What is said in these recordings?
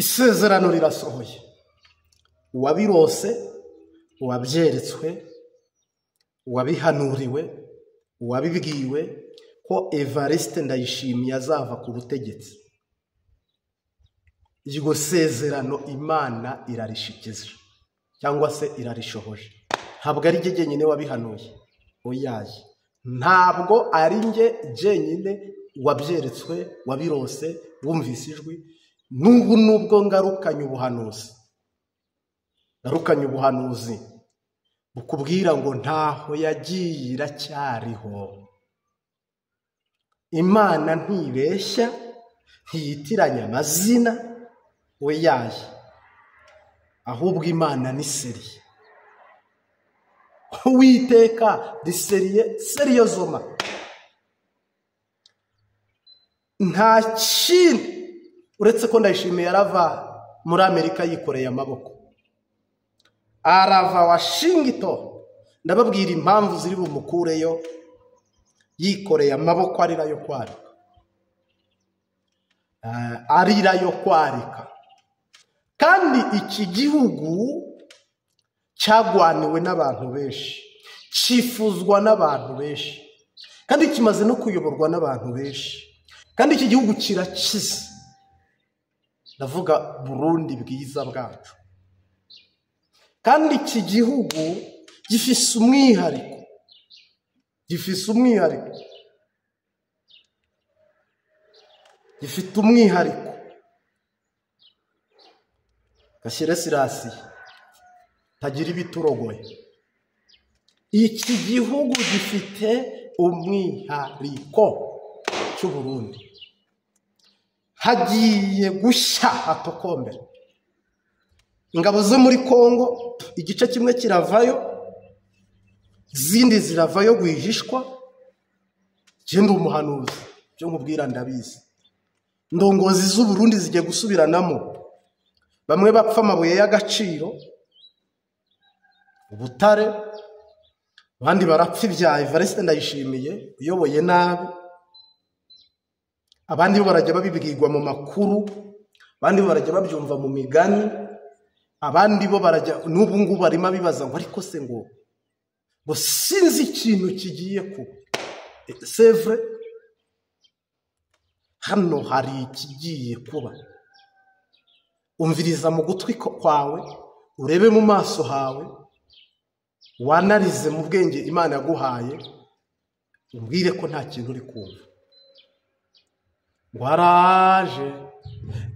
isezerano rirasohoye. Uwabirose, uwabyeretswe, uwabihanuriwe, uwabibwiwe ko Evariste Ndayishimiye azava ku butegetsi. Iryo sezerano Imana irarishikiza cyangwa se irarishohoje. Ntabwo ari jye nyine wabihanuye, oyaye. Ntabwo ari njye jenyine wabyeretswe, wabirose, wumvise ijwi. N'ubu nubwo ngarukanye ubuhanuzi bukubwira ngo ntaho yagiye iracyariho. Imana ntibeshya, ntiyitiranya amazina, oyaye. Ahubwo Imana ni seriye. Uwiteka ni seriyozoma. Nta kindi uretse ko Ndayishimiye yarava muri Amerika yikoreye amaboko, arava Washington. Ndababwira impamvu ziri bumukureyo yikoreye amaboko, arirayo kwarika. Kandi iki gihugu cyagwaniwe n'abantu benshi, cyifuzwa n'abantu benshi, kandi kimaze no kuyoborwa n'abantu benshi. Kandi iki gihugu kirakize. Ndavuga Burundi bwiza bwacu. Kandi iki gihugu gifise umwihariko. Gashyire Sirasi tagira ibiturogoye. Iki gihugu gifite umwihariko cy'Uburundi. Hagiye gushya hatokombera. Ingabo zo muri Kongo igice kimwe kiravayo, zindi ziravayo gwihishwa. Genda umuhanuzi byo nkubwira ndabizi. Ndongozi z'u Burundi zigiye gusubiranamo. Bamwe bapfa amabuye y'agaciro, ubutare, abandi barapfa ibya Evariste Ndayishimiye uyoboye nabi. Abandi bo barajya babibwirwa mu makuru, abandi bo barajya babyumva mu migani, abandi bo barajya n'ubu ngubu barimo bibaza ngo ariko se ngo sinzi ikintu kigiye kuba. C'est vrai, hano hari ikigiye kuba. Umviriza mu gutwi kwawe, urebe mu maso hawe, wanarize mu bwenge Imana yaguhaye, umbwire ko nta kintu uri kumva. Ngo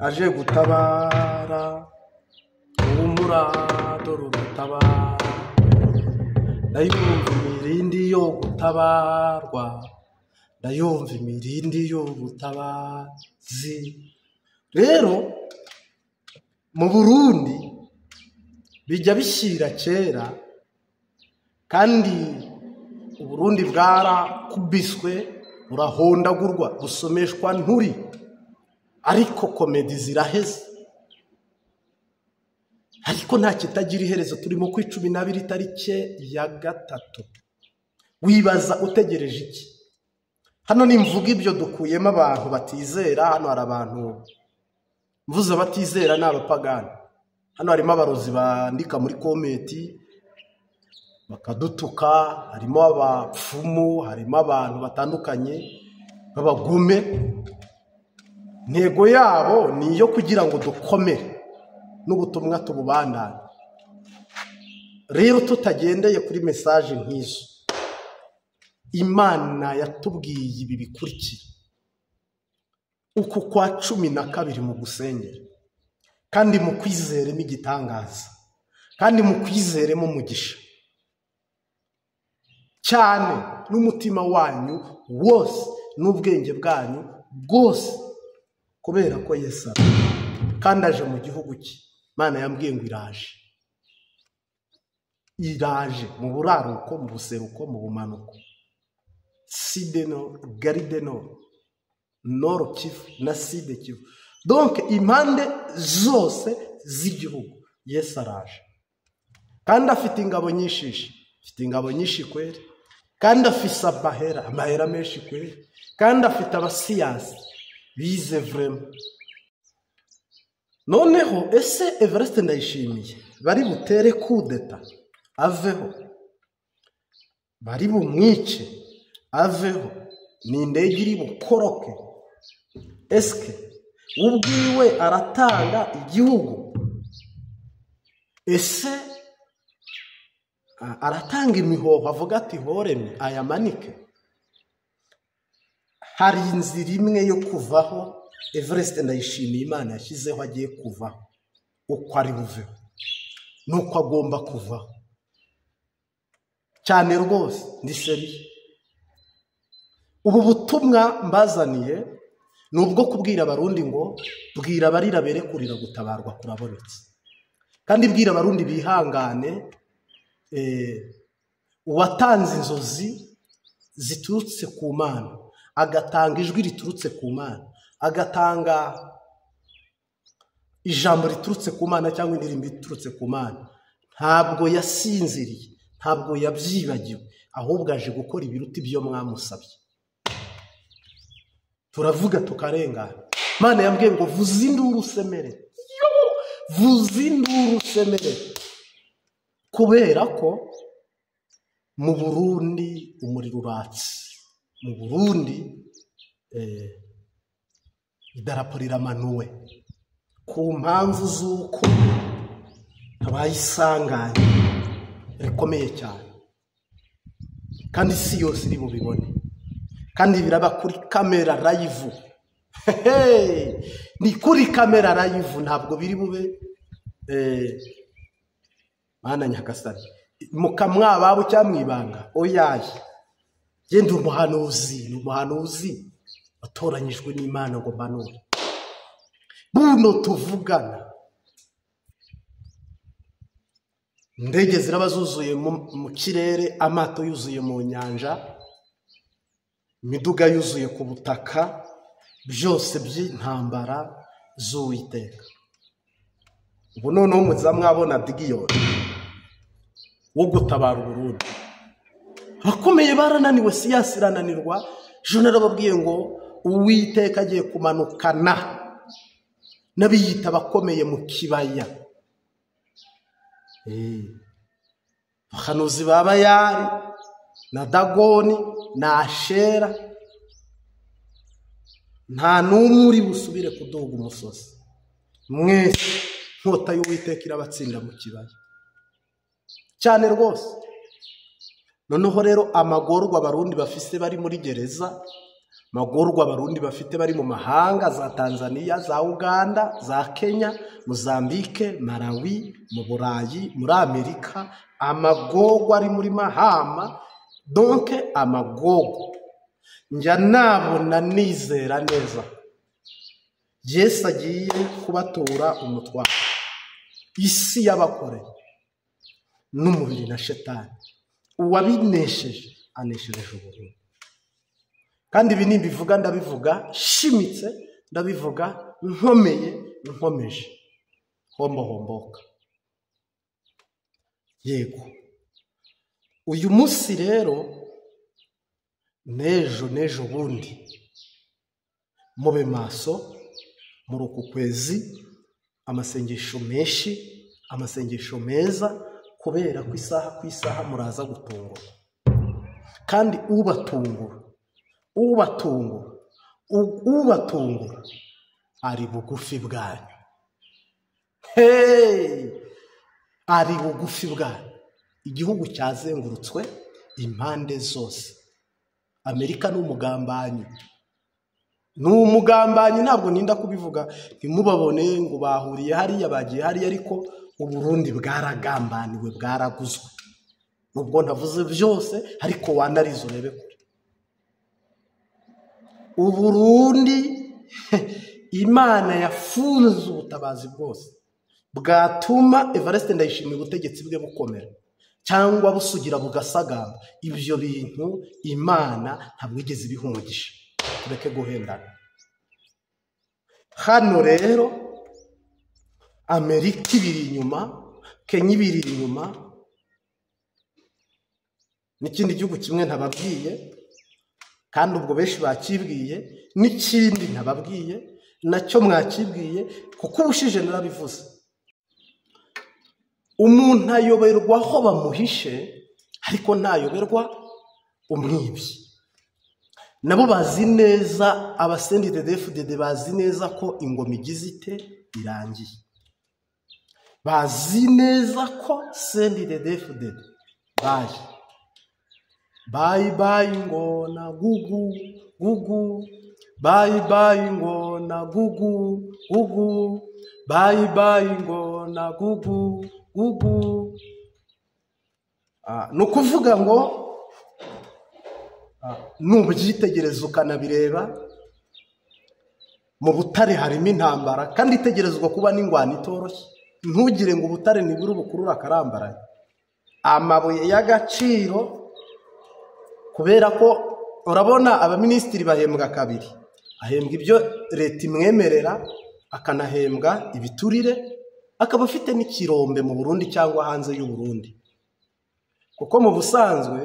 aje gutabara, umurado rutabara. Ndayumva imirindi yo gutabarwa, ndayumva imirindi y'ubutabazi. Rero mu Burundi bijya bishyira kera, kandi Uburundi bwarakubiswe, burahondagurwa, gusomeshwa nturi, ariko komedi ziraheze. Ariko nta kitagira iherezo. Turimo ku 12 tariki ya 3. Wibaza utegereje iki? Hano nimvuga ibyo dukuyemo abantu batizera. Hano hari abantu mvuze batizera n'abapagani. Hano harimo abarozi bandika muri komenti bakadutuka, harimo abapfumu, harimo abantu batandukanye b'abagome. Ntego yabo ni iyo kugira ngo dukomere n'ubutumwa tububandane. Rero tutagendeye kuri message nk'izo, Imana yatubwiye ibi bikurikira. Uku kwa 12 mu gusengera, kandi mu kwizeremo igitangaza, kandi mu kwizeremo umugisha cyane n'umutima wanyu wose n'ubwenge bwanyu bwose, kubera ko Yesu kandi aje mu gihugu cye. Mana yambwiye ngo iraje mu buraruko, mu buseruko, mu bumanuko, Sideno, Garideno, Nord Kivu na Sud Kivu. Donc impande zose z'igihugu Yesu araje, kandi afite ingabo nyinshi kweri, kandi afise amahera menshi kweri, kandi afite abasiyansi bize vraiment. noneho ese Evariste Ndayishimiye bari butere kudeta aveho, bari bumwice aveho, ni indege iri bukoroke, eske ubwiwe aratanga igihugu, ese aratanga imihoho avuga ati horemye ayamanike? Hari inzira imwe yo kuvaho Evariste Ndayishimiye Imana yashyizeho agiye kuvaho, uko ari buveho nuko agomba kuvaho cyane rwose. Ndi seriye. Ubu butumwa mbazaniye ni ubwo kubwira abarundi ngo bwira abarira bere kurira gutabarwa kurabonetse, kandi bwira abarundi bihangane. Uwatanze inzozi ziturutse ku Mana, agatanga ijwi riturutse ku Mana, agatanga ijambo riturutse ku Mana cyangwa indirimbo iturutse ku Mana, ntabwo yasinziriye, ntabwo yabyibagiwe, ahubwo aje gukora ibiruta ibyo mwamusabye. Turavuga tukarengana. Mana yambwiye ngo vuza induru usemere, vuza induru usemere, kubera ko mu Burundi umuriro uratse, mu Burundi idarapo riramanuwe ku mpamvu z'uko habaye isanganya rikomeye cyane, kandi isi yose iri bubibone, kandi biraba kuri kamera live. Ni kuri kamera live, ntabwo biri bube Mana Nyagasani mukamwababo cyamwibanga. Oyaye genda umuhanuzi, ni umuhanuzi watoranyijwe n'Imana ngo mbanure. Buno tuvugana indege ziraba zuzuye mu kirere, amato yuzuye mu nyanja, imiduga yuzuye ku butaka, byose by'intambara z'Uwiteka. Ubu noneho muzamwabona Digiyoni wo gutabara Burundi. Abakomeye barananiwe, siyasi irananirwa. Ejo narababwiye ngo Uwiteka agiye kumanukana n'abiyita abakomeye mu kibaya. Abahanuzi ba Bayali na Dagoni na Ashera, nta n'umwe uri busubire kuduga umusozi. Mwese nkota y'Uwiteka irabatsinda mu kibaya cyane rwose. Noneho rero amagorwa abarundi bafise bari muri gereza, amagorwa abarundi bafite bari mu mahanga, za Tanzania, za Uganda, za Kenya, Mozambique, Malawi, mu Burayi, muri Amerika, amagorwa ari muri Mahama. Donc amagorwa njya nabona nizera neza Yesu agiye kubatura umutwaro, isi y'abakoreye n'umubiri na shetani. Uwabinesheje anesheje Uburundi. Kandi ibi nimbivuga ndabivuga shimitse, ndabivuga nkomeye, nkomeje, homboka. Yego, uyu munsi rero nejo bundi mube maso muri uku kwezi, amasengesho menshi, amasengesho meza, kubera ko isaha ku isaha muraza gutungura. Kandi ubatungura ari bugufi bwanyu. Ari bugufi bwanyu. Igihugu cyazengurutswe impande zose. Amerika ni umugambanyi, ntabwo ninda kubivuga ntimubabone ngo bahuriye hariya bagiye hariya, ariko Uburundi bwaragambaniwe, bwaraguzwe. Nubwo ntavuze byose, ariko wanarize urebe kure. Uburundi Imana yafunze ubutabazi bwose bwatuma Evariste Ndayishimiye ubutegetsi bwe bukomera cyangwa busugira bugasagamba. Ibyo bintu Imana ntabwo igeze ibiha umugisha. Tureke guhendana. Hano rero Amerika ibiri inyuma, Kenya ibiri inyuma, n'ikindi gihugu kimwe ntababwiye, kandi ubwo benshi bakibwiye, n'ikindi ntababwiye nacyo mwakibwiye, kuko ubushije narabivuze, umuntu ayoberwa aho bamuhishe ariko ntayoberwa umwibyi. Nabo bazi neza, abasendidedefudede bazi neza ko ingoma igize ite irangiye, bazi neza ko sendidedefudede baje bayi bayi ngona gugu gugu, bayi bayi ngona gugu gugu, bayi bayi ngona gugu gugu. Ni ukuvuga ngo nubyitegereza ukanabireba, mu butare harimo intambara kandi itegerezwa kuba n'ingwano itoroshye. Ntugire ngo ubutare nibura ubukurura akarambaraye. Amabuye y'agaciro, kubera ko urabona abaminisitiri bahembwa kabiri, ahembwa ibyo leta imwemerera, akanahembwa ibiturire, akaba afite n'ikirombe mu Burundi cyangwa hanze y'u Burundi. Kuko mu busanzwe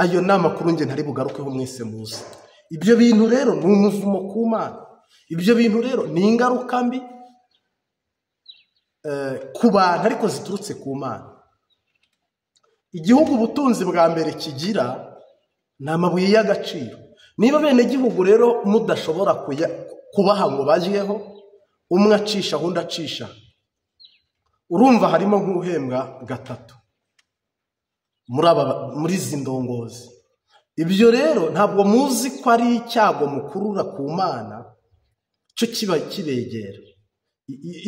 ayo ni amakuru nge ntari bugarukeho mwese muzi. Ibyo bintu rero ni umuvumo ku Mana, ibyo bintu rero ni ingaruka mbi ku bantu ariko ziturutse ku Mana. Igihugu ubutunzi bwa mbere kigira ni amabuye y'agaciro. Niba bene gihugu rero mudashobora kubaha ngo bajyeho, umwe acisha undi acisha, urumva harimo nk'uhembwa gatatu muri izi ndongozi. Ibyo rero ntabwo muzi ko ari icyago mukurura ku Mana cyo kiba kibegera.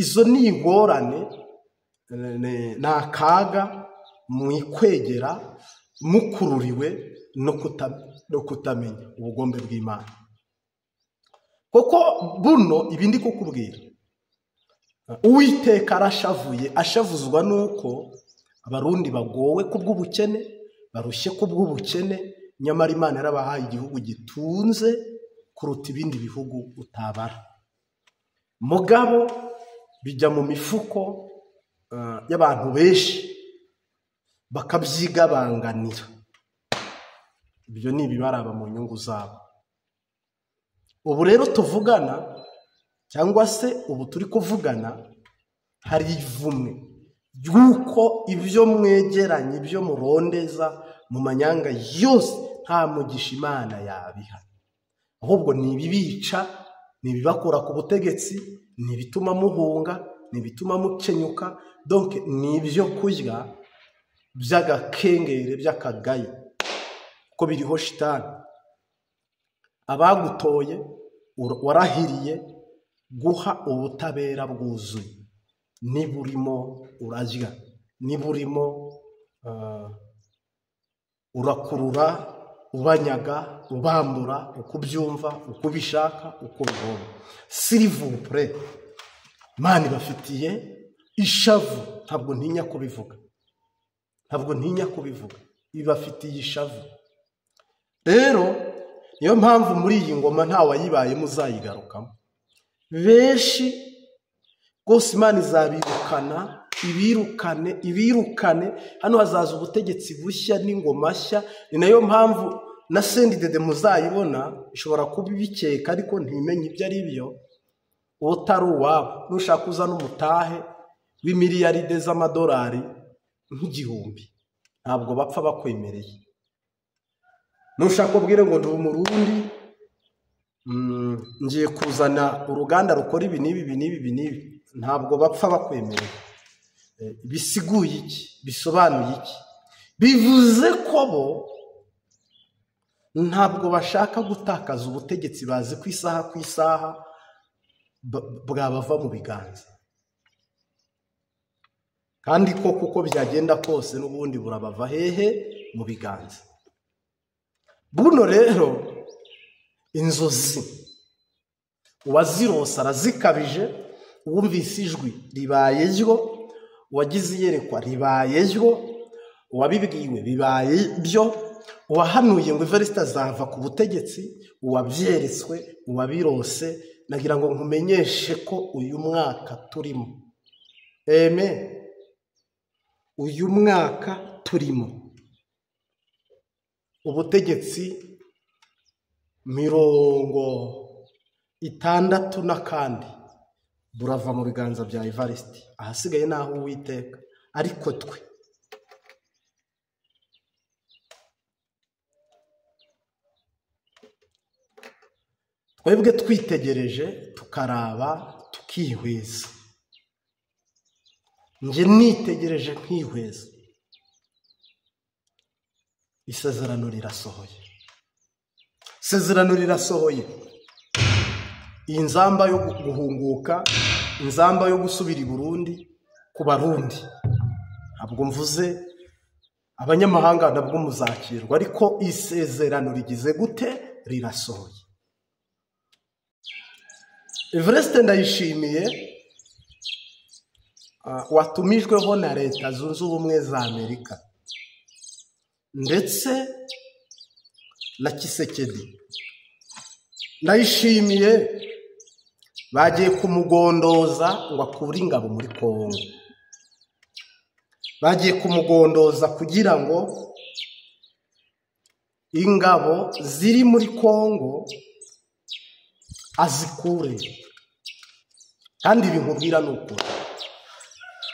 Izo ni ingorane, ni akaga mwikwegera mukururiwe no kutamenya ubugombe bw'Imana. Kuko buno ibi ndi kukubwira, Uwiteka arashavuye, ashavuzwa nuko Abarundi bagowe kubw'ubukene, barushye kubw'ubukene, nyamara Imana yarabahaye igihugu gitunze kuruta ibindi bihugu utabara. Mugabo bijya mu mifuko y'abantu benshi bakabyigabanganira. Ibyo ni ibibaraba mu nyungu zabo. Ubu rero tuvugana, cyangwa se ubu turi kuvugana, hari ivumwe ry'uko ibyo mwegeranye, ibyo murondeza mu manyanga yose nta mugisha Imana yabiha, ahubwo ni ibibica, ni ibibakura ku butegetsi, ni ibituma muhunga, ni ibituma mukenyuka. Donc ni ibyo kurya by'agakengere, by'akagayi, ko biriho shitani. Abagutoye warahiriye guha ubutabera bwuzuye, niba urimo urajya, niba urimo urakurura, ubanyaga, ubambura, uko ubyumva, uko ubishaka, uko ubibona. S'il-vous-plaît, Imana ibafitiye ishavu, ntabwo ntinya kubivuga, ibafitiye ishavu. Rero niyo mpamvu muri iyi ngoma nta wayibaye muzayigarukamo. Benshi rwose Imana izabirukana, ibirukane. Hano hazaza ubutegetsi bushya n'ingoma nshya. Ni nayo mpamvu na sendidede muzayibona ishobora kuba ibikeka ariko ntimenye ibyo ari byo, utari uwabo. Nushaka uzana umutahe w'imiliyaride z'amadolari nk'igihumbi, ntabwo bapfa bakwemereye. Nushaka ubwire ngo ndi Umurundi, ngiye kuzana uruganda rukora ibi n'ibi, ntabwo bapfa bakwemereye. Bisiguye iki? Bisobanuye iki? Bivuze ko bo ntabwo bashaka gutakaza ubutegetsi, bazi ku isaha bwabava mu biganza. Kandi ko kuko byagenda kose n'ubundi burabava hehe? Mu biganza. Buno rero inzozi uwazirose arazikabije, uwumvise ijwi ribaye ryo, uwagize iyerekwa ribaye ryo, uwabibwiwe bibaye byo, uwahanuye ngo Evariste azava ku butegetsi, uwabyeretswe, uwabirose. Nagira ngo nkumenyeshe ko uyu mwaka turimo, uyu mwaka turimo, ubutegetsi 60 na kandi burava mu biganza bya Evariste, ahasigaye naho Uwiteka. Ariko twebwe twitegereje tukaraba tukihweza, nje nitegereje nkihweza, isezerano rirasohoye. Isezerano rirasohoye. Iyi nzamba yo guhunguka, inzamba yo gusubira i Burundi ku Barundi, ntabwo mvuze abanyamahanga nabwo muzakirwa, ariko isezerano rigize gute? Rirasohoye. Evariste Ndayishimiye watumijweho na Leta Zunze Ubumwe za Amerika ndetse na Tshisekedi. Ndayishimiye bagiye kumugondoza ngo akure ingabo muri Kongo, bagiye kumugondoza kugira ngo ingabo ziri muri Kongo azikure. Kandi binkubwira nuko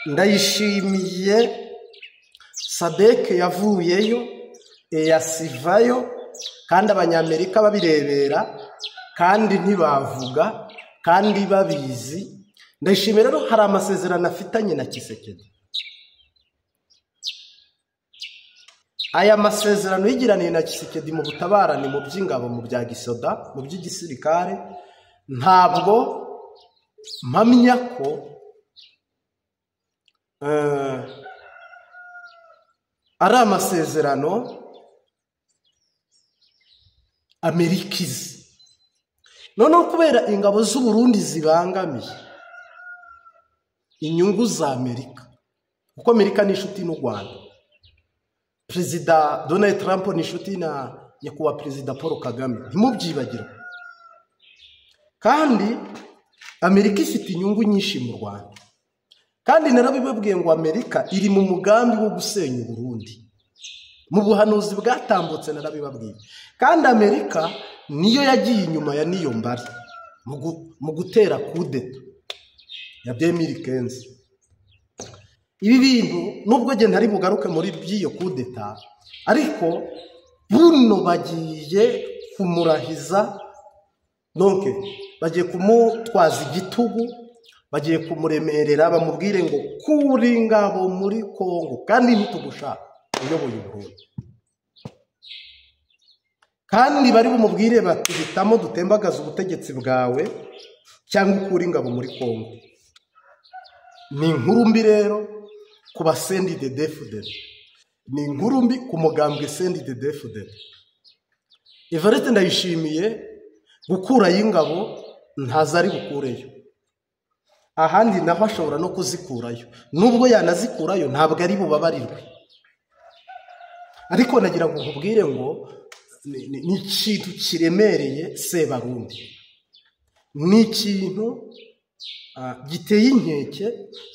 Ndayishimiye Sadek yavuyeyo, yasivayo, kandi abanyamerika babirebera kandi ntibavuga kandi babizi. Ndayishimiye rero hari amasezerano afitanye na Tshisekedi. Aya masezerano yigiraniye na Tshisekedi mu butabarani mu by'ingabo, mu bya gisoda, mu by'igisirikare, ntabwo mpamya ko ari amasezerano Amerika izi. Noneho kubera ingabo z'u Burundi zibangamiye inyungu za Amerika, kuko Amerika ni inshuti n'u Rwanda. Perezida Donald Trump ni inshuti na nyakubahwa Perezida Paul Kagame, ntimubyibagirwe. Kandi Amerika ifite inyungu nyinshi mu Rwanda, kandi narabibabwiye ngo Amerika iri mu mugambi wo gusenya u Burundi. Mu buhanuzi bwatambutse narabibabwiye. Kandi Amerika niyo yagiye inyuma ya Niyombare mu gutera kudeta ya 2015. Ibi bintu nubwo je ntari bugaruke muri by'iyo kudeta, ariko buno bagiye kumurahiza, donc bagiye kumutwaza igitugu, bagiye kumuremerera, bamubwire ngo kuri ingabo muri Kongo kandi ntitugushaka uyoboye Burundi. Kandi bari bumubwire bati hitamo dutembagaza ubutegetsi bwawe cyangwa ukuri ingabo muri Kongo. Ni inkuru mbi rero ku basendi de DFDD, ni inkuru mbi ku mugambwe sendi de DFDD. Evariste Ndayishimiye gukura y'ingabo ntazari bukureyo, ahandi naho ashobora no kuzikurayo, nubwo yanazikurayo ntabwo ari bubabarirwe. Ariko nagira ngo nkubwire ngo ni ikintu kiremereye Sebarundi, ni ikintu giteye inkeke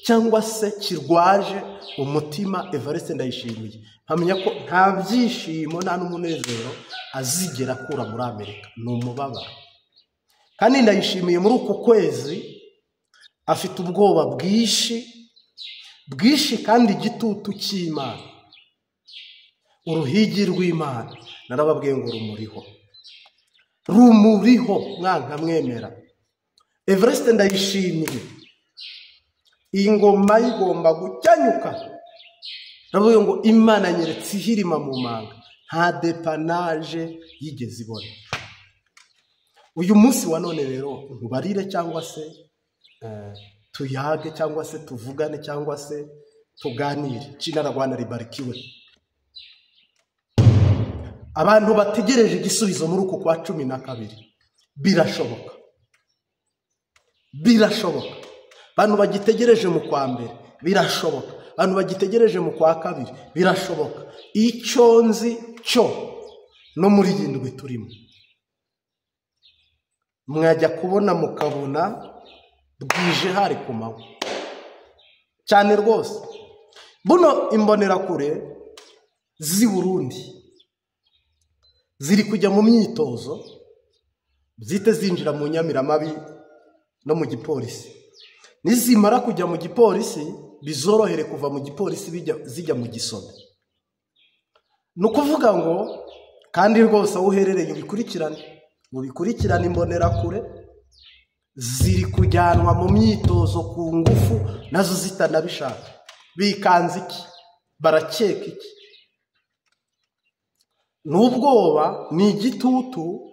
cyangwa se kirwaje umutima Evariste Ndayishimiye. Mpamya ko nta byishimo nta n'umunezero azigera akura muri Amerika, ni umubabaro. Kandi Ndayishimiye muri uku kwezi afite ubwoba bwinshi kandi igitutu cy'Imana, uruhigi rw'Imana. Narababwiye ngo rumuriho mwanka mwemera. Evariste Ndayishimiye iyi ngoma igomba gucyanyuka. Narababwiye ngo Imana nyeretse ihirima mu manga, nta depanaje yigeze ibona. Uyu munsi wa none rero nkubarire cyangwa se tuyage cyangwa se tuvugane cyangwa se tuganire. Jina la Bwana libarikiwe. Abantu bategereje igisubizo muri uku kwa 12 birashoboka. Birashoboka. Abantu bagitegereje mu kwa mbere birashoboka. Abantu bagitegereje mu kwa kabiri birashoboka. Icyo nzi cyo no muri yindwi turimo, mwajya kubona mukabona bwije hari kumaho cyane rwose. Buno imbonera kure zi Burundi ziri kujya mu myitozo, zite zinjira mu Nyamiramabi no mu gipolisi. nizimara kujya mu gipolisi bizorohere kuva mu gipolisi zijya mu gisoda. Ni ukuvuga ngo kandi rwose aho uherereye ubikurikirane imbonerakure ziri kujyanwa mu myitozo ku ngufu nazo zitanabishaka. Bikanze iki? Barakeka iki? N'ubwoba, ni igitutu,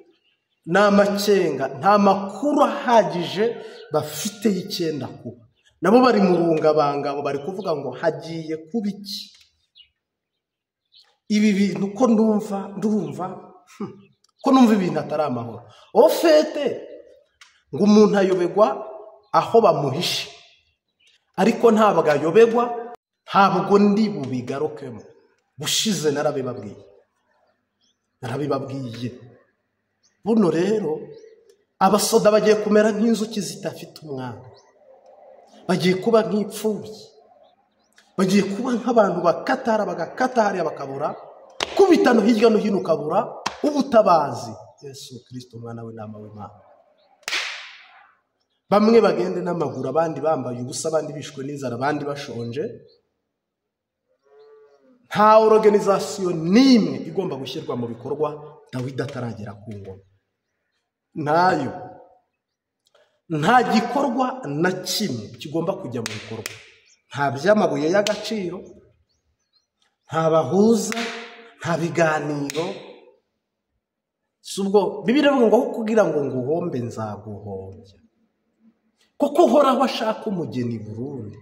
ni amakenga, nta makuru ahagije bafite y'icyenda kuba. Nabo bari mu rungabangabo bari kuvuga ngo hagiye kuba iki? Ibi bintu ko ndumva ibintu atari amahoro. Ofete ngo umuntu ayobegwa aho bamuhishe, ariko ntabwo ayobegwa, ntabwo ndi bubigarukemo. Bushize narabibabwiye. Buno rero abasoda bagiye kumera nk'inzuki zitafite umwana, bagiye kuba nk'ipfuye, bagiye kuba nk'abantu bagakata hariya bakabura, kubitano hirya no hino ukabura ubutabazi. Yesu Kristo umwana w'intama w'Imana. Bamwe bagende n'amaguru, abandi bambaye ubusa, abandi bishwe n'inzara, abandi bashonje. Nta organization n'imwe igomba gushyirwa mu bikorwa Dawidi ataragera ku ngoma. Ntayo. Nta gikorwa na kimwe kigomba kujya mu bikorwa. Nta by'amabuye y'agaciro, nta bahuza, nta biganiro. Subwo Bibiliya ivuga ngo kugira ngo nguhombe nzaguhombya. Koko uhoraho ashaka umugeni Burundi,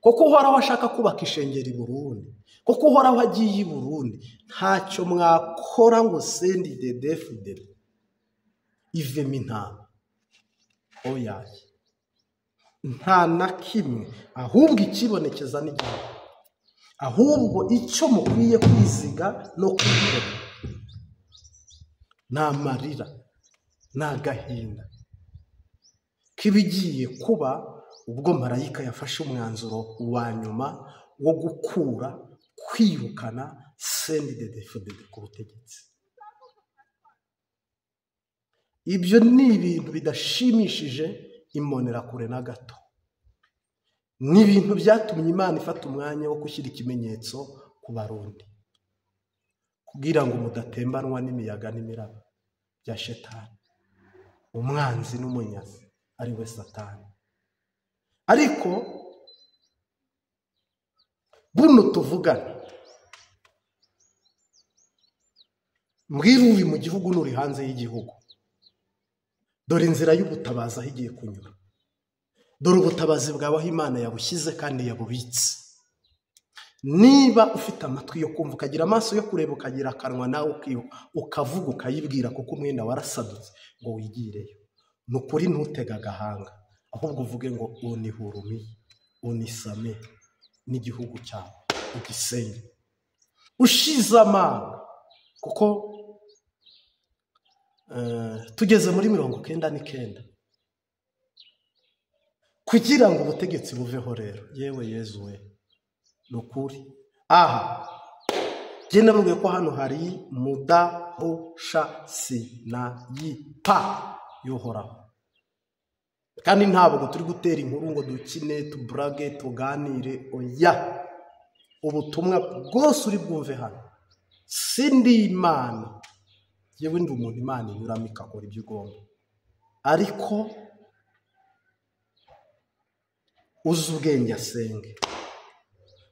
koko uhoraho ashaka kubaka ishengeri Burundi, koko uhoraho agiye i Burundi, ntacyo mwakora ngo sendi dedefudede ivemo intama. Oyaye, nta na kimwe. Ahubwo ikibonekeza n'igihe, ahubwo icyo mukwiye kwiziga no kwitega ni amarira, ni agahinda k'ibigiye kuba ubwo marayika yafashe umwanzuro wa nyuma wo kwirukana CNDD-FDD ku butegetsi. Ibyo ni ibintu bidashimishije imbonerakure na gato. Ni ibintu byatumye Imana ifata umwanya wo gushyira ikimenyetso ku Barundi, kugira ngo mudatembanwa n'imiyaga n'imiraba bya Shetani, umwanzi n'umunyazi ari we Satani. Ariko buno tuvugana, mbwira uri mu gihugu n'uri hanze y'igihugu, dore inzira y'ubutabazi aho igiye kunyura. Dore ubutabazi bwawe aho Imana yabushyize kandi yabubitse. Niba ufite amatwi yo kumva, ukagira amaso yo kureba, ukagira akanwa nawe ukavuga ukayibwira, kuko umwenda warasadutse ngo wigireyo. Nukuri ntutega agahanga, ahubwo uvuge ngo unihurumiye, unisame n'igihugu cyawe ugisenye ushize amanga. Kuko tugeze muri 99 kugira ngo ubutegetsi buveho. Rero yewe Yezu we, nukuri aha genda mubwiye ko hano hari mudahushasinayipa y'uhoraho, kandi ntabwo turi gutera inkuru ngo dukine, tuburage, tuganire. Oya, ubutumwa bwose uri bwumve hano. Sindi Imana, yewe ndi umuntu Imana inyuramo ikakora ibyo ugomba, ariko uzi ubwenge asenge,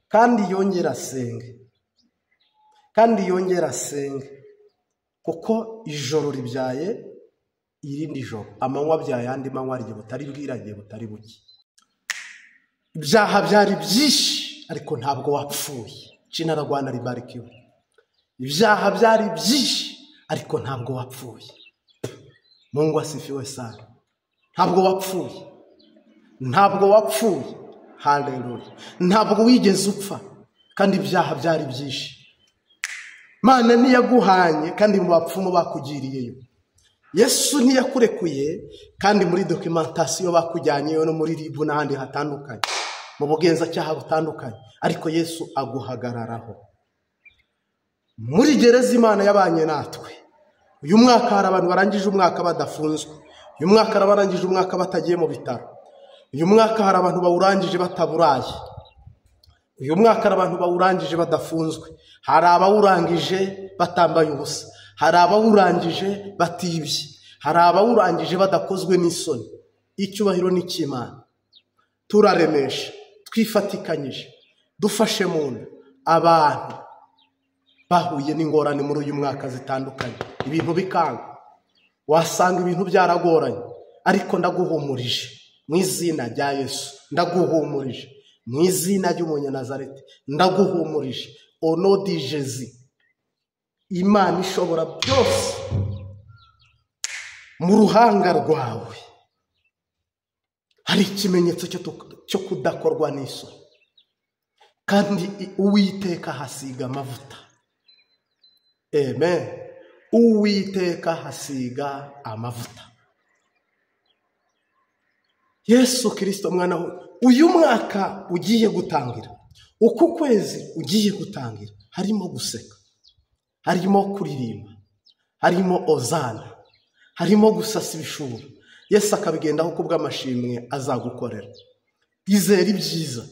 kandi yongera asenge, kuko ijoro ribyaye irindi joro, amanywa abyaye andi manywa, igihe butari bwira, igihe butari buke. Ibyaha byari byinshi ariko ntabwo wapfuye. Jina la Bwana libarikiwe. Ibyaha byari byinshi ariko ntabwo wapfuye. Mungu asifiwe sana. Ntabwo wapfuye. Haleluya. Ntabwo wigeze upfa, kandi ibyaha byari byinshi. Mana niyaguhanye, kandi mu bapfumu bakugiriyeyo. Yesu ntiyakurekuye, kandi muri documentation bakujyanyeyo no muri ribu n'ahandi hatandukanye, mu bugenzacyaha butandukanye, ariko Yesu aguhagararaho. Muri gereza Imana yabanye natwe. Uyu mwaka hari abantu barangije umwaka badafunzwe. Uyu mwaka barangije umwaka batagiye mu bitaro. uyu mwaka hari abantu bawurangije bataburaye, uyu mwaka hari abantu bawurangije badafunzwe, hari abawurangije batambaye ubusa, hari abawurangije batibye, hari abawurangije badakozwe n'isoni. Icyubahiro ni cy'Imana. Turaremesha, twifatikanyije, dufashe mu nda abantu bahuye n'ingorane muri uyu mwaka zitandukanye, ibintu bikanga, wasanga ibintu byaragoranye, ariko ndaguhumurije mu izina rya Yesu, ndaguhumurije mu izina ry'Umunyanazareti, ndaguhumurije ono di Jésus. Imana ishobora byose mu ruhanga rwawe hari ikimenyetso cyo kudakorwa n'isoni, kandi Uwiteka hasiga amavuta. Amen. Uwiteka hasiga amavuta. Yesu Kristo mwana we, uyu mwaka ugiye gutangira, uku kwezi ugiye gutangira, harimo guseka, harimo kuririmba, harimo ozana, harimo gusasa ibishura. Yesu akabigendaho kubw'amashimwe azagukorera. Izera ibyiza,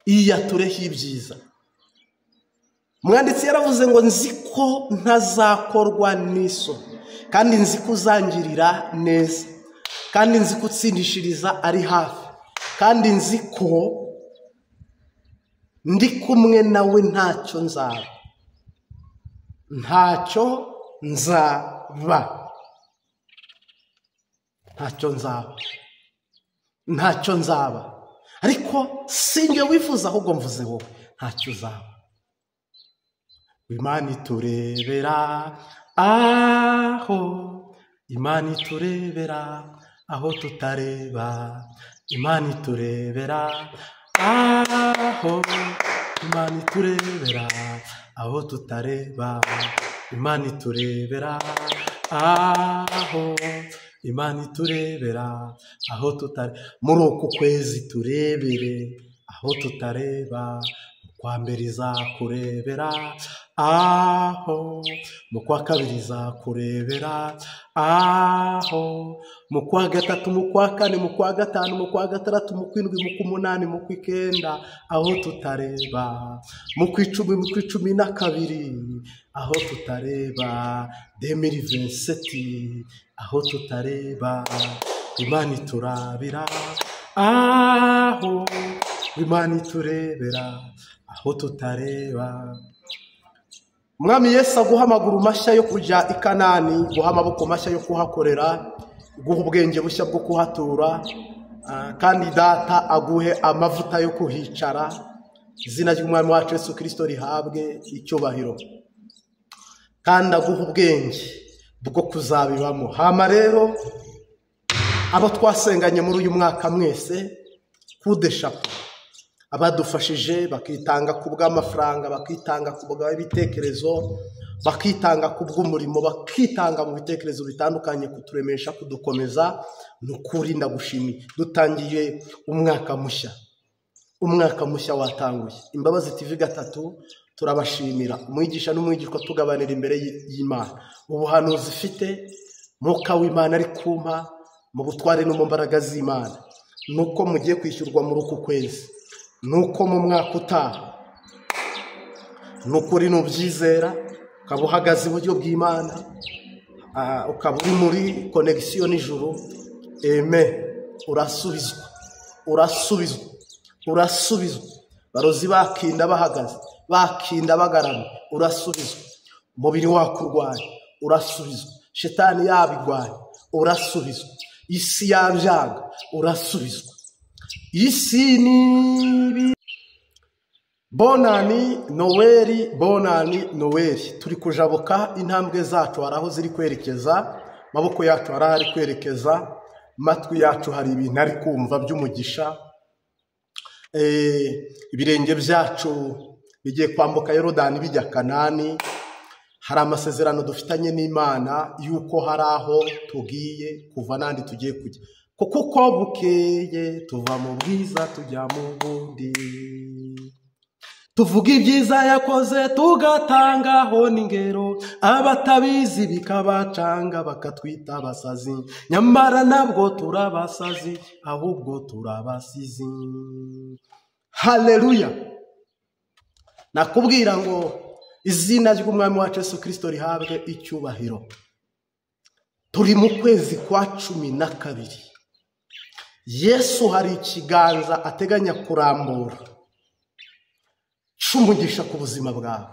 iyatureho ibyiza. Umwanditsi yaravuze ngo nzi ko ntazakorwa n'isoni, kandi nzi ko uzangirira neza, kandi nzi ko utsindishiriza ari hafi, kandi nzi ko ndi kumwe nawe ntacyo nzaba, ntacyo nzaba, ntacyo nzaba, ntacyo nzaba. Ariko sinjye wifuza, ahubwo mvuze wowe ntacyo uzaba. Imana iturebera aho, Imana iturebera aho tutareba, Imana iturebera aho, Imana iturebera aho tutareba, Imana iturebera aho, Imana iturebera aho tutareba. Muri uku kwezi turebere aho tutareba, mu kwa mbere izakurebera aho, mu kwa kabiri izakurebera aho, mu kwa gatatu, mu kwa kane, mu kwa gatanu, mu kwa gatandatu, mu kw'indwi, mu kw'umunani, mu kw'icyenda aho tutareba, mu kw'icumi, mu kw'icumi na kabiri aho tutareba, 2027 aho tutareba. Imana iturabira aho, Imana iturebera aho tutareba. Umwami Yesu aguha amaguru mashya yo kujya i Kanani, guha amaboko mashya yo kuhakorera, guha ubwenge bushya bwo kuhatura, kandi data aguhe amavuta yo kuhicara. Izina ry'Umwami wacu Yesu Kristo rihabwe icyubahiro, kandi aguha ubwenge bwo kuzabibamo. Hama rero abo twasenganye muri uyu mwaka mwese, kudeshapo abadufashije bakitanga ku bw'amafaranga, bakitanga ku bw'ibitekerezo, bakitanga ku bw'umurimo, bakitanga mu bitekerezo bitandukanye kuturemesha, kudukomeza, n'ukuri ndagushimiye. Dutangiye umwaka mushya, umwaka mushya watanguye. Imbabazi TV gatatu turabashimira. Umwigisha n'umwigishwa tugabanira imbere y'Imana ubuhanuzi ifite, Mwuka w'Imana ari kumpa mu butware no mu mbaraga z'Imana, nuko mugiye kwishyurwa muri uku kwezi, nuko mu mwaka utaha, nukuri nubyizera, ukaba uhagaze iburyo bw'Imana, ukaba uri muri connection n'ijuru. Amen. Urasubizwa, urasubizwa, urasubizwa. Barozi bakinda bahagaze, bakinda bagaramye, urasubizwa. Umubiri wakurwaye, urasubizwa. Shetani yabigwaye, urasubizwa. Isi yabyaga, urasubizwa. Isi ni bonani Noeli, bonani Noeli. Turi kujabuka intambwe zacu, hari aho ziri kwerekeza, maboko yacu hari ahari kwerekeza, matwi yacu hari ibintu ari kumva by'umugisha, ibirenge byacu bigiye kwambuka Yorodani bijya Kanani. Hari amasezerano dufitanye n'Imana yuko hari aho tugiye kuva n'andi tugiye kujya, kuko uko bukeye tuva mu bwiza tujya mu bundi. tuvuga ibyiza yakoze tugatangaho n'ingero, abatabizi bikabacanga bakatwita abasazi, nyamara nabwo turabasazi ahubwo turabasizi. Haleluya. Nakubwira ngo izina ry'umwami wacu Yesu Kristo rihabwe icyubahiro. Turi mu kwezi kwa 12. Yesu hari ikiganza ateganya kurambura cy'umugisha ku buzima bwawe.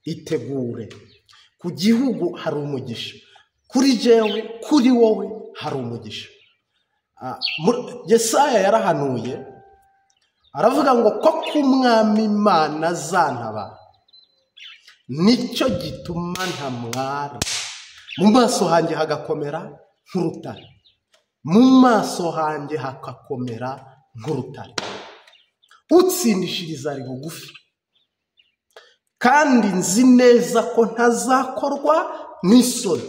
Itegure. Ku gihugu hari umugisha, kuri jewe, kuri wowe hari umugisha. Yesaya yarahanuye aravuga ngo ko kumwami Imana azantabara, nicyo gituma ntamwara. Mu maso hanjye hagakomera nk'urutare, mu maso hanjye hakakomera nk'urutare. Utsindishiriza ari bugufi, kandi nzi neza ko ntazakorwa n'isoni.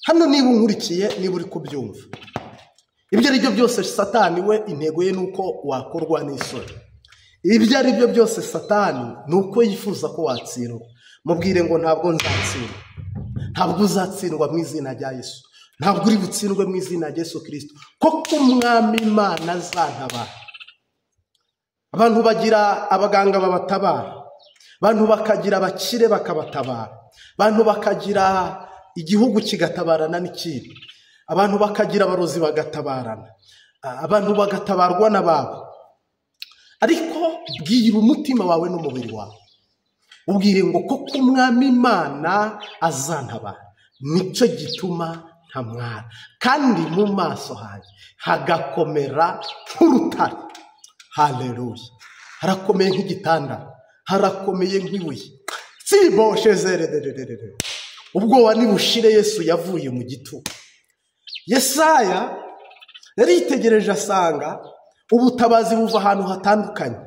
Hano niba unkurikiye, niba uri kubyumva, ibyo ari byo byose Satani we intego ye nuko wakorwa n'isoni. Ibyo ari byo byose Satani nuko yifuza ko watsindwa. Mubwire ngo ntabwo nzatsindwa, ntabwo uzatsindwa mu izina rya Yesu, ntabwo uri butsindwe mu izina rya Yesu Kristo, ko umwami Imana azantabara. Abantu bagira abaganga babatabara, abantu bakagira abakire bakabatabara, abantu bakagira igihugu kigatabarana n'ikindi, abantu bakagira abarozi bagatabarana, abantu bagatabarwa n'ababo. Ariko bwira umutima wawe n'umubiri wawe, ubwire ngo ko umwami Imana azantabara, nicyo gituma ntamwara, kandi mu maso hanjye hagakomera nk'urutare. Haleluya. Harakomeye nk'igitanda, harakomeye nk'ibuye. Ubwoba nibushire, Yesu yavuye mu gitugu. Yesaya yaritegereje asanga ubutabazi buva ahantu hatandukanye,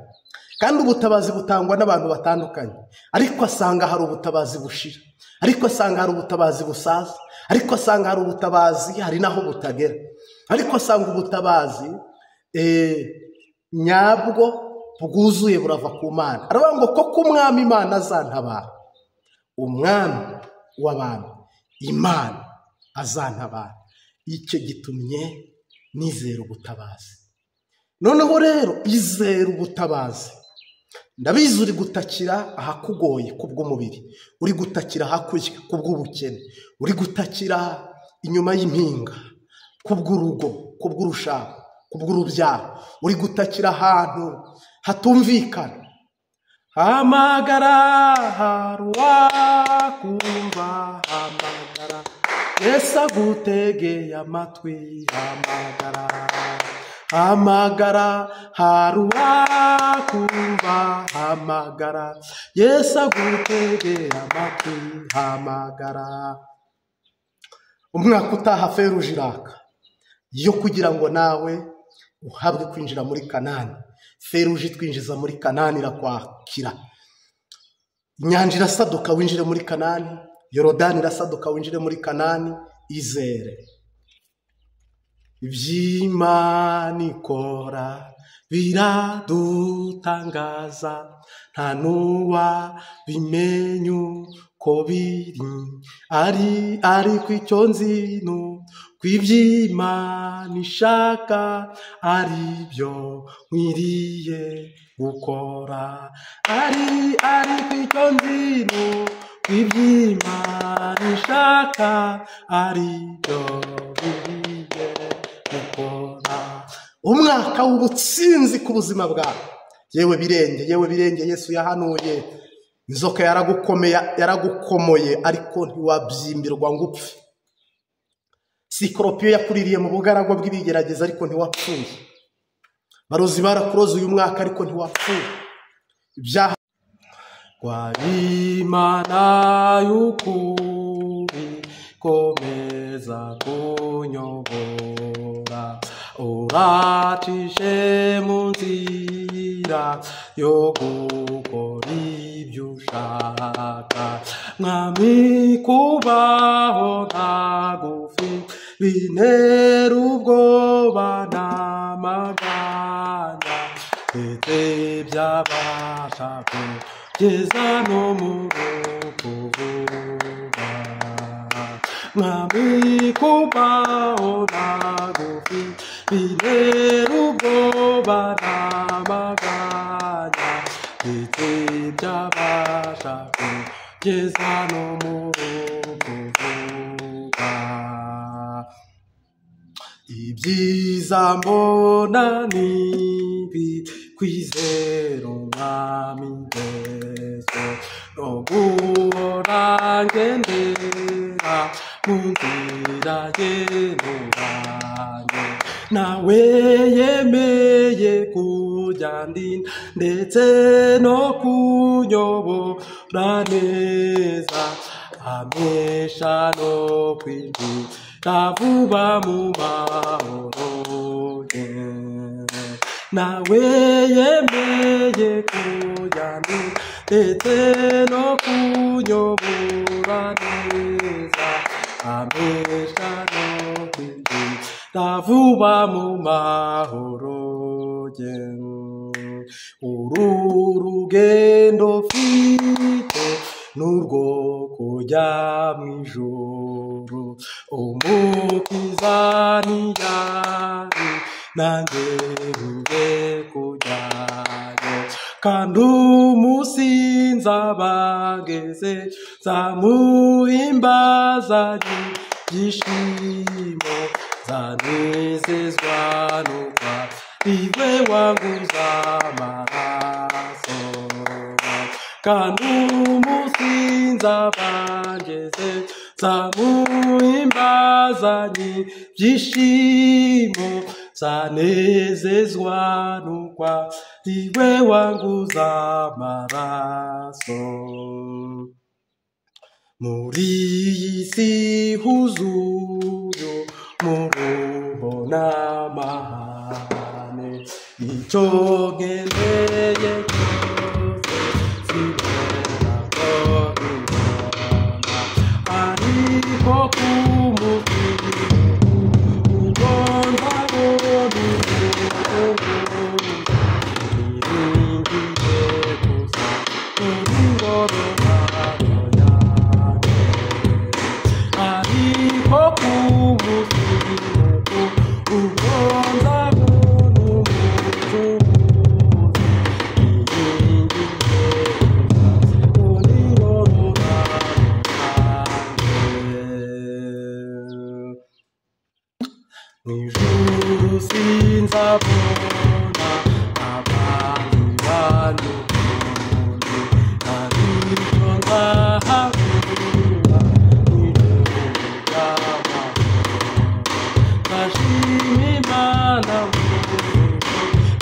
kandi ubutabazi butangwa n'abantu batandukanye. Ariko asanga hari ubutabazi bushira, ariko asanga hari ubutabazi busaza, ariko asanga hari ubutabazi hari naho butagera, ariko asanga ubutabazi nyabwo bwuzuye burava ku Mana. Aravuga ngo ko umwami Imana azantabara, umwami w'abantu Imana azantabara, icyo gitumye nizera ubutabazi. Noneho rero izera ubutabazi. Ndabizi uri gutakira ahakugoye kubw'umubiri, uri gutakira hakurya kubw'ubukene, uri gutakira inyuma y'impinga kubw'urugo, kubw'urushako, kubw'urubyaro, uri gutakira ahantu hatumvikana. Hamagara haruwakumva, hamagara Yesu agutegeye amatwi. Hamagara, hamagara haruwakumva, hamagara Yesu agutegeye amatwi. Hamagara. Umwaka utaha feruje iraka yo kugira ngo nawe uhabwe kwinjira muri Kanani. Feruje twinjiza muri Kanani irakwakira. Inyanja irasaduka winjire muri Kanani, Yorodani irasaduka winjire muri Kanani. Izere. Iby'Imana ikora biradutangaza, nta n'uwa bimenya uko biri, ariko icyo nzi kw'iby'Imana ishaka ari byo nkwiriye gukora. Ariko icyo nzi kw'iby'Imana ishaka ari byo nkwiriye gukora. Umwaka w'ubutsinzi ku buzima bwawe. Yewe birenge Yesu yahanuye. Inzoka yaragukomoye ariko ntiwabyimbirwa ngo upfe. Sikoropiyo yakuririye mu bugaragwa bw'ibigerageza ariko ntiwapfuye. Barozi barakuroze uyu mwaka ariko ntiwapfuye. Ibyaha kwa Imana y'ukuri komeza kunyobora, uracishe mu nzira yo gukora ibyo ushaka. Mwami kubaho ntagufi bintera ubwoba n'amaganya, byabasha kugeza no mu kuvuga mwami kubaho nagufi bintera ubwoba n'amaganya ndetse byabasha kugeza no mu kuvuga ibyiza mbona nibi kwizera umwami Yesu no guhora ngendera mu nzira y'intungane nawe yemeye kujya ndetse no kunyobora neza amesha no kwinjira vuba mu mahoro ye nawe yemeye kujya ndetse no kunyobora neza amesha no kwinjira vuba mu mahoro ye uru rugendo mfite n'urwo kujya mu ijuru umukiza ntiyari nanjye ngiye kujyayo kandi umunsi nzaba ngeze nzamuhimbazanye ibyishimo zanezezwa n'uko iwe wanguza amaraso kandi umunsi nzaba ngeze nzamuhimbazanye ibyishimo zanezezwa n'uko iwe wanguza amaraso muri iyi si huzuye umuruho n'amahane icyo nkeneye cyose sinshobora kubibona ariko ku mutima ubwo ndabona niringiye gusa kuri ngororano yanjye ariko ku mutima ubwo ndabona umucunguzi niringiye gusa kuri ngororano yanjye mw'ijuru sinzabona abandi bantu ukundi ariko nzahabura mw'ijuru ry'amahoro ndashima Imana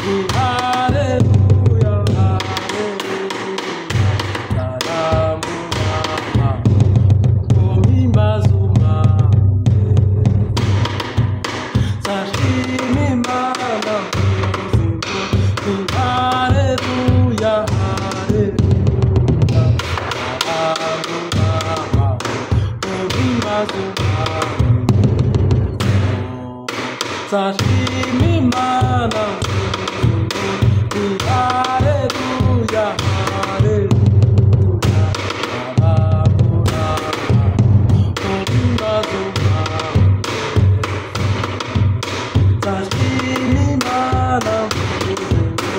ni haleluya haleluya ndarambura amaboko mpimbaza umwami nzashima Imana muzima ni haleluya haleluya ndarambura amaboko mpimbaza umwami nzashima Imana muzima ni haleluya haleluya ndarambura amaboko mpimbaza umwami nzashima Imana muzima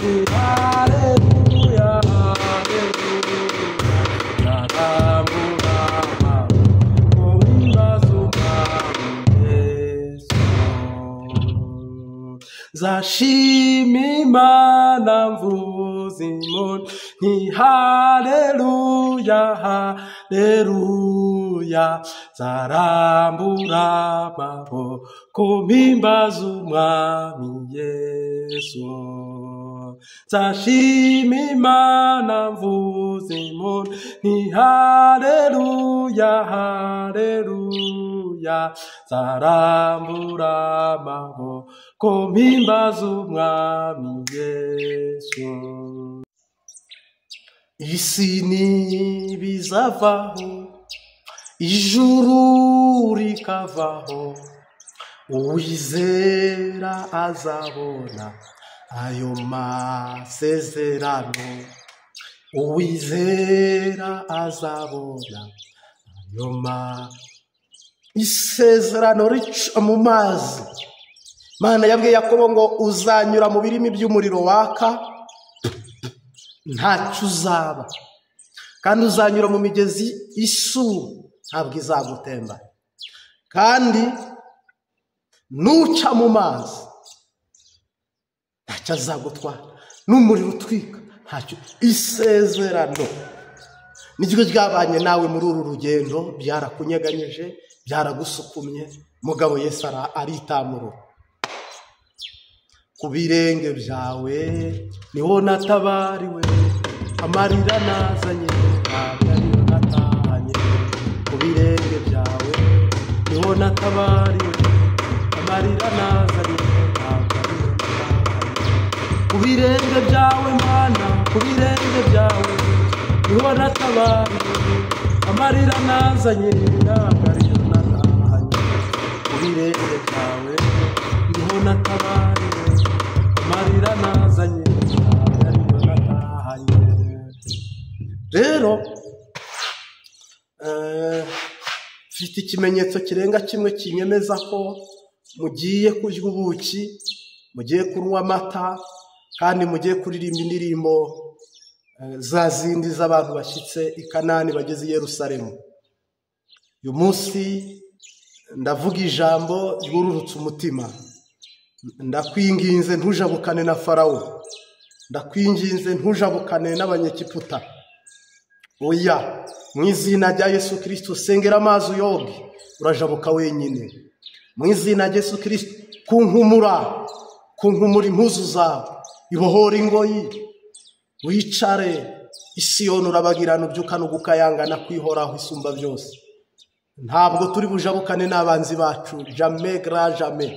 ni haleluya haleluya ndarambura amaboko mpimbaza umwami Yesu nzashima Imana mvuza impundu nti haleluya haleluya nzarambura amaboko mpimbaza umwami Yesu nzashima Imana mvuza impundu nti haleluya haleluya nzarambura amaboko mpimbaza umwami Yesu isi nibizavaho ijuru rikavaho uwizera azabona ayo masezerano uwizera azabona. Ayo isezerano rica mu mazi. Imana yabwiye Yakobo ngo uzanyura mu birimi by'umuriro waka ntacyo uzaba, kandi uzanyura mu migezi isura ntabwo izagutemba, kandi nuca mu mazi ntacyo azagutwara, n'umuriro utwika ntacyo. Isezerano niryo ryabanye nawe muri uru rugendo, byarakunyeganyeje, byaragusukumye, mugabo Yesu aritamurura. Ku birenge byawe niho natabariwe, amarira nazanye ntabwo ariyo natahanye. Ku birenge byawe niho natabariwe, amarira nazanye ntabwo ariyo natahanye. Ku birenge byawe Mana, ku birenge byawe niho natabariwe, amarira nazanye ntabwo ariyo natahanye. Ku birenge byawe niho natabariwe, amarira nazanye ntabwo ariyo natahanye. Rero mfite ikimenyetso kirenga kimwe kinyemeza ko mugiye kurya ubuki, mugiye kunywa amata, kandi mugiye kuririmba indirimbo za zindi z'abantu bashyitse i Kanani bageze i Yerusalemu. Uyu munsi ndavuga ijambo ryururutse umutima. Ndakwinginze ntujabukane na Farawo, ndakwinginze ntujabukane n'abanyegiputa. Oya, mu izina rya Yesu Kristo sengera amazi uyoge, urajabuka wenyine. Mu izina rya Yesu Kristo kunkumura impuzu zawe, ibohora ingoyi, wicare i Siyoni urabagirana ubyukana ugukayangana kwihoraho isumba byose. Ntabwo turi bujabukane n'abanzi bacu, jamais grand jamais,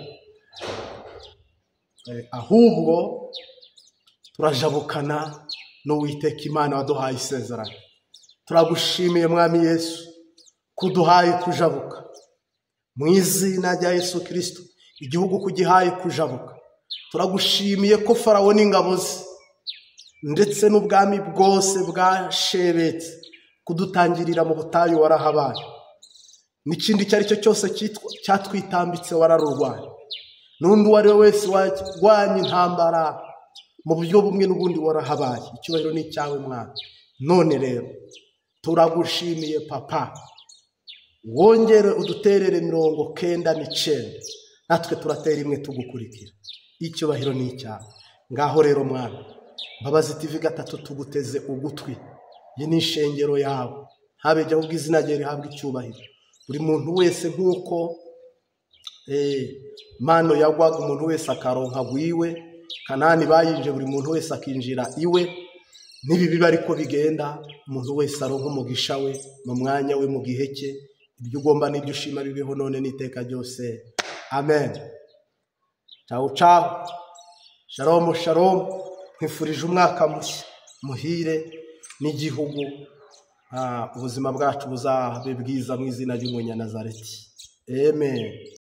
ahubwo turajabukana n'Uwiteka Imana waduhaye isezerano. Turagushimiye Mwami Yesu kuduhaye kujabuka mu izina rya Yesu Kristo, igihugu kugihaye kujabuka. Turagushimiye ko Farawo n'ingabo ze ndetse n'ubwami bwose bwashebetse kudutangirira mu butayu warahabaye, n'ikindi icyo ari cyo cyose cyatwitambitse wararurwanya, n'undi uwo ari we wese warwanya intambara mu buryo bumwe n'ubundi warahabaye. Icyubahiro ni icyawe Mwana. None rero turagushimiye Papa, wongere uduterere 99, natwe turatera imwe tugukurikira. Icyubahiro ni icyawe. Ngaho rero Mwana, Mbabazi TV 3 tuguteze ugutwi. Iyi ni ishengero yawe, habe jya ubwo izina rye rihabwa icyubahiro. Buri muntu wese nk'uko mano yagwaga umuntu wese akaronka gwiwe, Kanani bayinje buri muntu wese akinjira iwe. Nibi biba ariko bigenda, umuntu wese aronka umugisha we mu mwanya we mu gihe cye. Ibyo ugomba n'ibyo ushima bibeho none n'iteka ryose. Amen. Ciao ciao. Shalom shalom. Nkwifurije umwaka mushya muhire n'igihugu, ubuzima bwacu buzabe bwiza mu izina ry'Umunyanazareti. Amen.